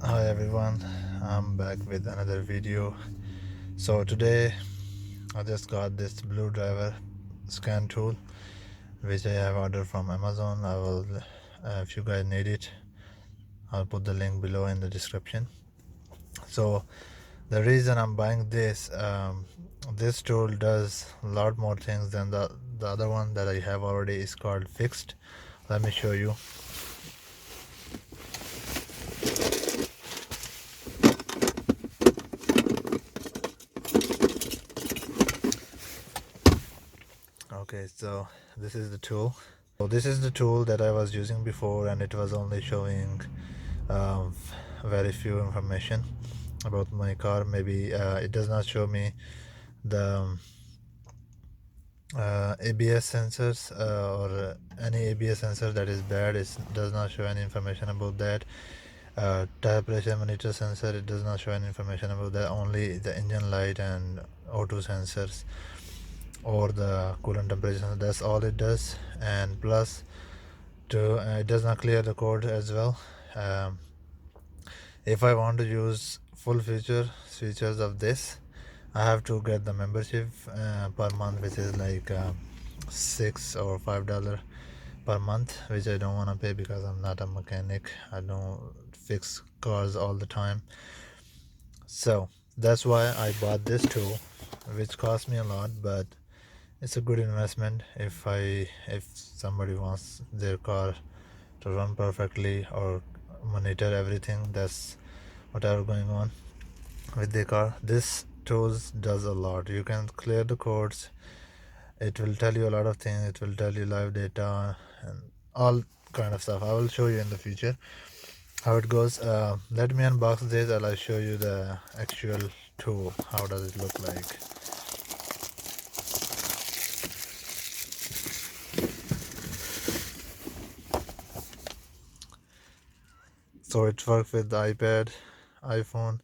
Hi everyone, I'm back with another video. So today I just got this Bluedriver scan tool which I have ordered from Amazon. I will, if you guys need it, I'll put the link below in the description. So the reason I'm buying this tool does a lot more things than the other one that I have already. Is called fixed. Let me show you. Okay, so this is the tool. So this is the tool that I was using before, and it was only showing um, very few information about my car. Maybe it does not show me the ABS sensors or any ABS sensor that is bad. It does not show any information about that. Tire pressure monitor sensor, it does not show any information about that. Only the engine light and O2 sensors or the coolant temperature. That's all it does. And plus, it does not clear the code as well. If I want to use full features of this, I have to get the membership per month, which is like $6 or $5 per month, which I don't want to pay because I'm not a mechanic. I don't fix cars all the time. So that's why I bought this tool, which cost me a lot, but it's a good investment if somebody wants their car to run perfectly or monitor everything that's whatever going on with the car. This tools does a lot. You can clear the codes. It will tell you a lot of things. It will tell you live data and all kind of stuff. I will show you in the future how it goes. Let me unbox this and I'll show you the actual tool. How does it look like? So it works with the iPad, iPhone.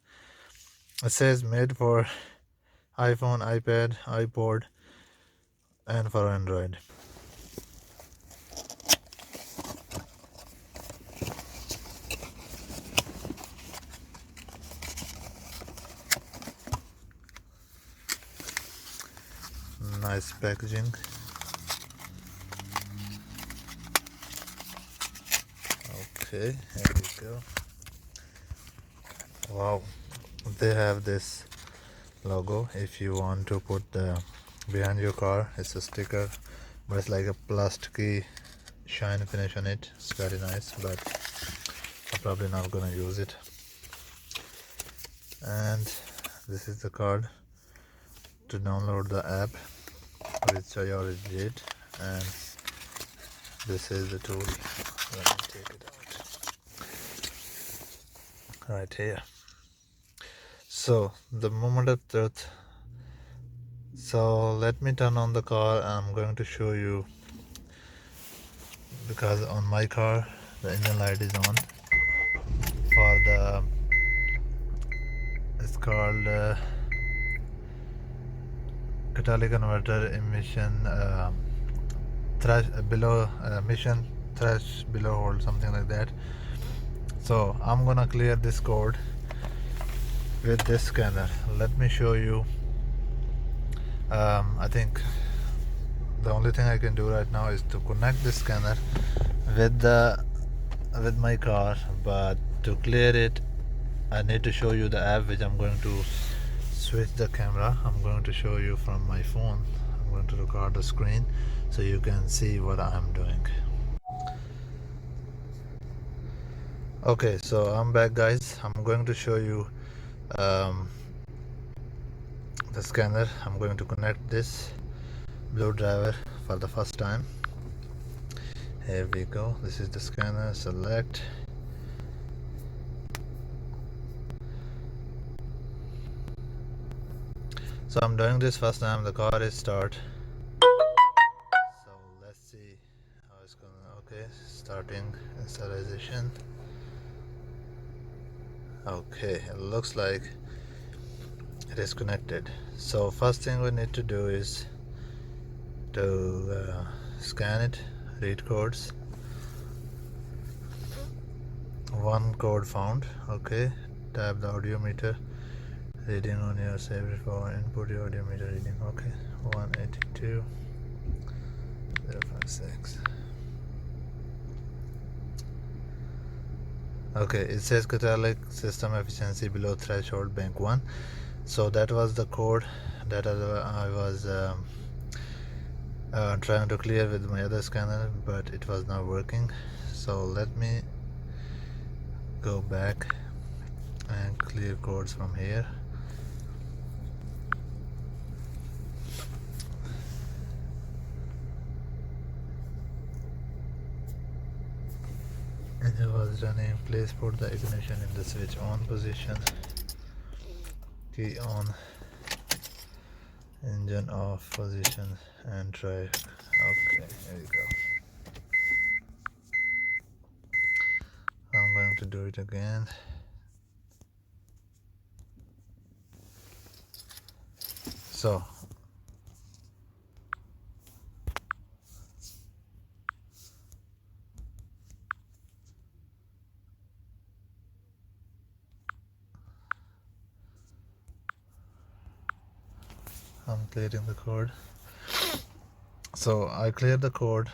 It says made for iPhone, iPad, iPod, and for Android. Nice packaging. Okay, here we go. Wow, they have this logo. If you want to put the behind your car, it's a sticker, but it's like a plasticky shine finish on it. It's very nice, but I'm probably not gonna use it. And this is the card to download the app, which I already did. And this is the tool. Let me take it out right here. So the moment of truth. So let me turn on the car. I'm going to show you, because on my car the engine light is on for the, it's called catalytic converter emission thresh below emission thresh below hold, something like that. So I'm gonna clear this code with this scanner. Let me show you. I think the only thing I can do right now is to connect the scanner with my car, but to clear it I need to show you the app, which I'm going to switch the camera. I'm going to show you from my phone. I'm going to record the screen so you can see what I'm doing. Okay, so I'm back, guys. I'm going to show you the scanner. I'm going to connect this Bluedriver for the first time. Here we go. This is the scanner. Select. So I'm doing this first time. The car is start. So let's see how it's gonna. Okay, starting installation. Okay, it looks like it is connected. So first thing we need to do is to scan it, read codes. one code found. Okay, tap the audio meter reading on your saved for input your audio meter reading. Okay, 182.056. Okay, it says catalytic system efficiency below threshold bank 1. So that was the code that I was trying to clear with my other scanner, but it was not working. So let me go back and clear codes from here. Engine was running. Please put the ignition in the switch on position. Key on. Engine off position and try. Okay, here we go. I'm going to do it again. So I'm clearing the code. So I cleared the code.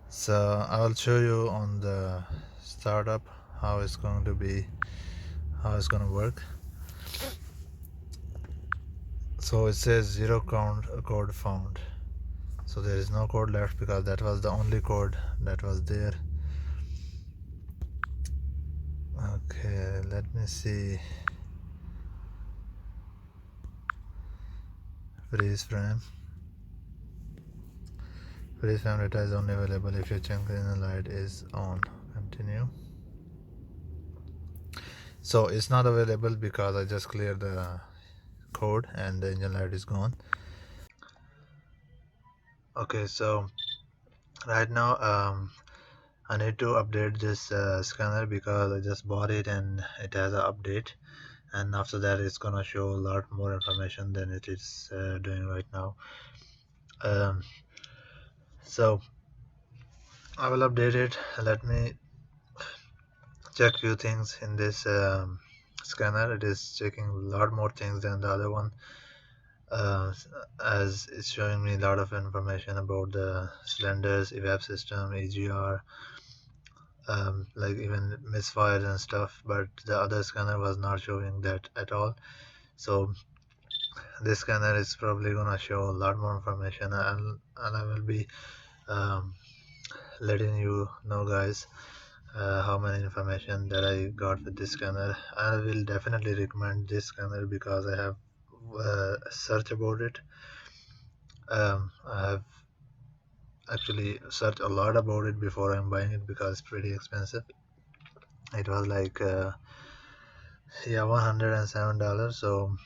So I will show you on the startup how it's going to be, how it's going to work. So it says 0 code found. So there is no code left because that was the only code that was there. Okay, let me see. Freeze frame. Freeze frame data is only available if your check engine light is on. Continue. So it's not available because I just cleared the code and the engine light is gone. Okay, so right now I need to update this scanner because I just bought it and it has an update, and after that it's gonna show a lot more information than it is doing right now. So I will update it. Let me check few things in this scanner. It is checking a lot more things than the other one, as it's showing me a lot of information about the cylinders, evap system, EGR, like even misfires and stuff, but the other scanner was not showing that at all. So this scanner is probably gonna show a lot more information, and I will be um, letting you know, guys, how many information that I got with this scanner. I will definitely recommend this scanner because I have searched about it. I have actually searched a lot about it before I'm buying it because it's pretty expensive. It was like yeah, $107. So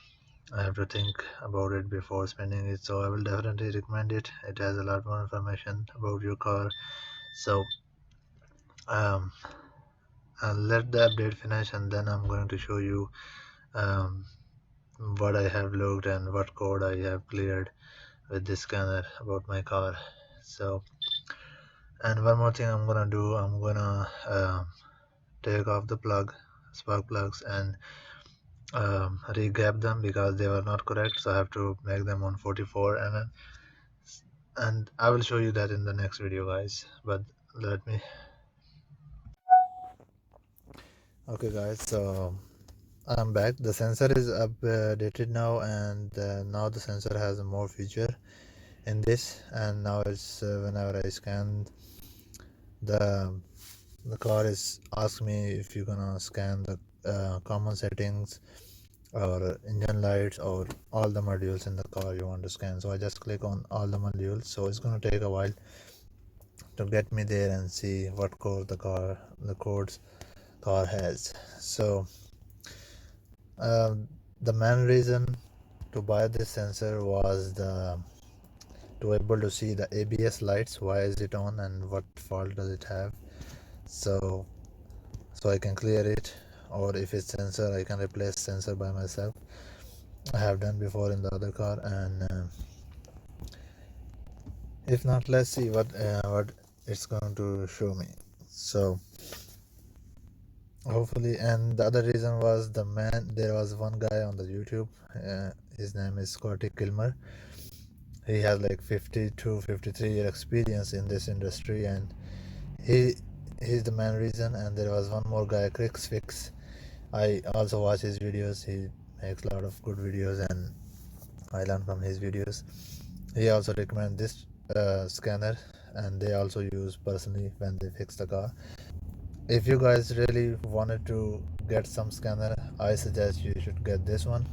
I have to think about it before spending it. So I will definitely recommend it. It has a lot more information about your car. So um, I'll let the update finish and then I'm going to show you um, what I have looked and what code I have cleared with this scanner about my car. So, and one more thing I'm gonna do, I'm gonna take off the spark plugs, and re-gap them because they were not correct, so I have to make them on 44 mm, and I will show you that in the next video, guys. But let me okay guys, so I'm back. The sensor is updated now, and now the sensor has a more feature in this, and now it's whenever I scan the car is asks me if you're gonna scan the common settings or engine lights or all the modules in the car you want to scan. So I just click on all the modules. So it's going to take a while to get me there and see what code the codes car has. So the main reason to buy this sensor was to able to see the ABS lights, why is it on and what fault does it have. So I can clear it, or if it's sensor I can replace sensor by myself. I have done before in the other car, and if not, let's see what it's going to show me. So hopefully, and the other reason was the man, there was one guy on the YouTube, his name is Scotty Kilmer. He has like 50 to 53-year experience in this industry, and he he's the main reason. And there was one more guy, Crix Fix. I also watch his videos. He makes a lot of good videos, and I learn from his videos. He also recommend this scanner, and they also use personally when they fix the car. If you guys really wanted to get some scanner, I suggest you should get this one,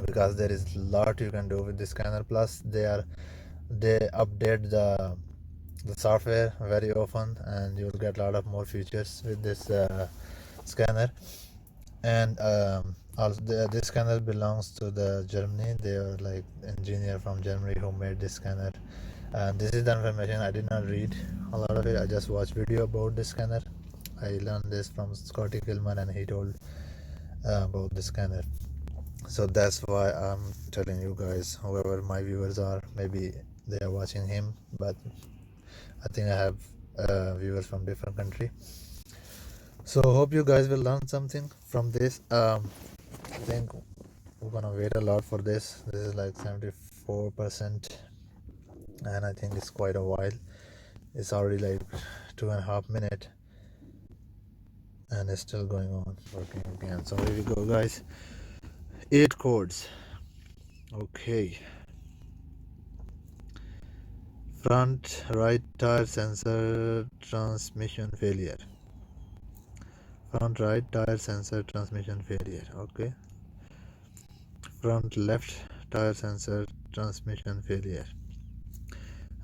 because there is a lot you can do with this scanner. Plus they update the software very often, and you'll get a lot of more features with this scanner. And also this scanner belongs to the Germany. They are like engineer from Germany who made this scanner, and this is the information. I did not read a lot of it. I just watched video about this scanner. I learned this from Scotty Kilman, and he told about the scanner. So that's why I'm telling you guys, whoever my viewers are, maybe they are watching him, but I think I have viewers from different country. So hope you guys will learn something from this. I think we're gonna wait a lot for this. This is like 74%, and I think it's quite a while. It's already like 2.5 minutes, and it's still going on working again. So here we go, guys. 8 codes. Okay. Front right tire sensor transmission failure. Front right tire sensor transmission failure. Okay. Front left tire sensor transmission failure.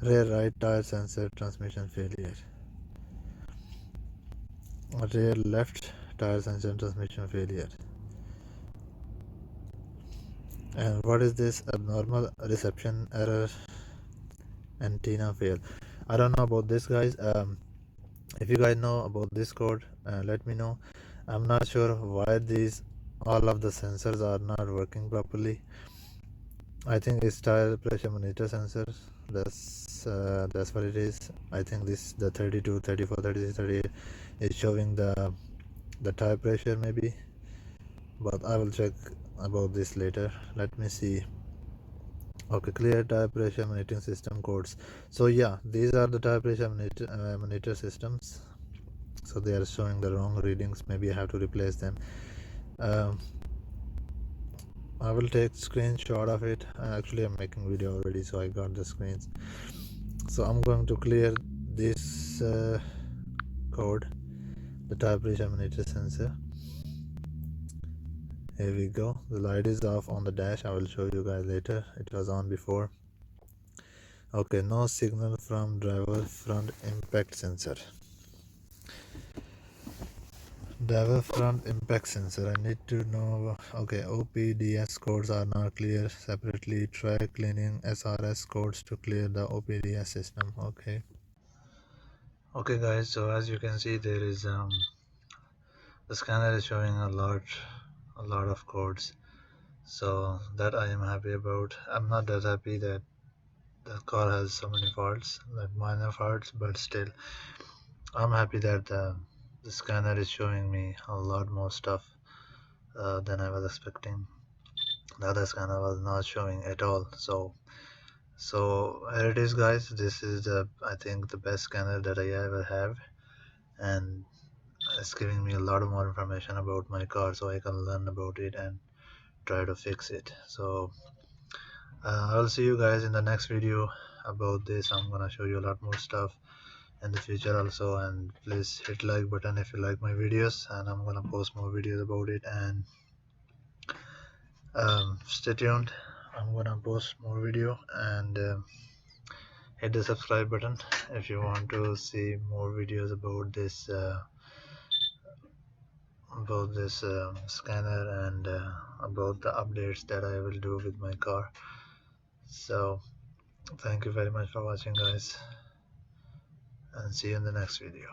Rear right tire sensor transmission failure. Rear left tire sensor transmission failure. And what is this? Abnormal reception error, antenna fail. I don't know about this, guys. If you guys know about this code, let me know. I'm not sure why these all of the sensors are not working properly. I think it's tire pressure monitor sensors. That's what it is. I think this the 32, 34, 36, 38 is showing the tire pressure maybe, but I will check about this later. Let me see. Okay, clear tire pressure monitoring system codes. So yeah, these are the tire pressure monitor systems. So they are showing the wrong readings. Maybe I have to replace them. I will take screenshot of it. Actually, I'm making video already, so I got the screens. So I'm going to clear this code, the tire pressure monitor sensor. Here we go. The light is off on the dash. I will show you guys later. It was on before. Okay, no signal from driver front impact sensor. Driver front impact sensor. I need to know. Okay, OBD2 codes are not clear separately. Try cleaning SRS codes to clear the OBD2 system. Okay. Okay, guys. So as you can see, there is the scanner is showing a lot of codes. So that I am happy about. I'm not that happy that the car has so many faults, like minor faults, but still, I'm happy that the scanner is showing me a lot more stuff than I was expecting. The other scanner was not showing at all. So here it is, guys. This is I think the best scanner that I ever have, and it's giving me a lot of more information about my car, so I can learn about it and try to fix it. So I'll see you guys in the next video about this. I'm gonna show you a lot more stuff in the future also, and please hit like button if you like my videos, and I'm gonna post more videos about it. And stay tuned. I'm gonna post more video, and hit the subscribe button if you want to see more videos about this scanner, and about the updates that I will do with my car. So thank you very much for watching, guys, and see you in the next video.